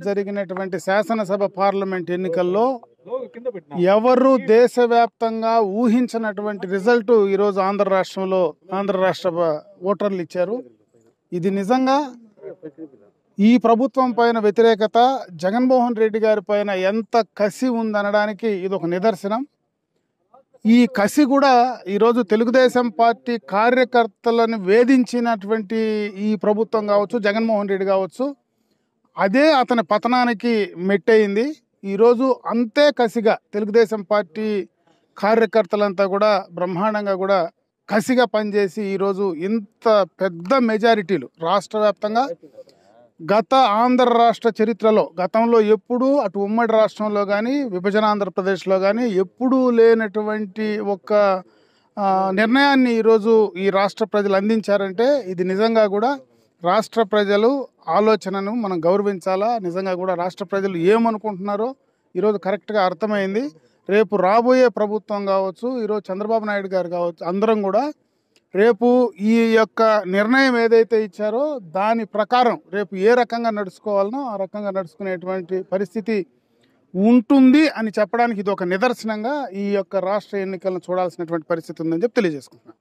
జరిగినటువంటి శాసనసభ పార్లమెంట్ ఎన్నికల్లో ఎవరు దేశవ్యాప్తంగా ఊహించినటువంటి రిజల్ట్ ఈరోజు ఆంధ్ర రాష్ట్ర ఓటర్లు ఇచ్చారు. ఇది నిజంగా ఈ ప్రభుత్వం పైన వ్యతిరేకత, జగన్మోహన్ రెడ్డి గారి పైన ఎంత కసి ఉందనడానికి ఇది ఒక నిదర్శనం. ఈ కసి కూడా ఈరోజు తెలుగుదేశం పార్టీ కార్యకర్తలను వేధించినటువంటి ఈ ప్రభుత్వం కావచ్చు, జగన్మోహన్ రెడ్డి కావచ్చు, అదే అతని పతనానికి మెట్టయింది. ఈరోజు అంతే కసిగా తెలుగుదేశం పార్టీ కార్యకర్తలంతా కూడా బ్రహ్మాండంగా కూడా కసిగా పనిచేసి ఈరోజు ఇంత పెద్ద మెజారిటీలు రాష్ట్ర వ్యాప్తంగా గత ఆంధ్ర రాష్ట్ర చరిత్రలో గతంలో ఎప్పుడూ అటు ఉమ్మడి రాష్ట్రంలో కానీ విభజన ఆంధ్రప్రదేశ్లో కానీ ఎప్పుడూ లేనటువంటి ఒక నిర్ణయాన్ని ఈరోజు ఈ రాష్ట్ర ప్రజలు అందించారంటే ఇది నిజంగా కూడా రాష్ట్ర ప్రజలు ఆలోచనను మనం గౌరవించాలా. నిజంగా కూడా రాష్ట్ర ప్రజలు ఏమనుకుంటున్నారో ఈరోజు కరెక్ట్గా అర్థమైంది. రేపు రాబోయే ప్రభుత్వం కావచ్చు, ఈరోజు చంద్రబాబు నాయుడు గారు కావచ్చు, అందరం కూడా రేపు ఈ యొక్క నిర్ణయం ఏదైతే ఇచ్చారో దాని ప్రకారం రేపు ఏ రకంగా నడుచుకోవాలనో ఆ రకంగా నడుచుకునేటువంటి పరిస్థితి ఉంటుంది అని చెప్పడానికి ఇది ఒక నిదర్శనంగా ఈ యొక్క రాష్ట్ర ఎన్నికలను చూడాల్సినటువంటి పరిస్థితి ఉందని చెప్పి తెలియజేసుకుంటున్నాను.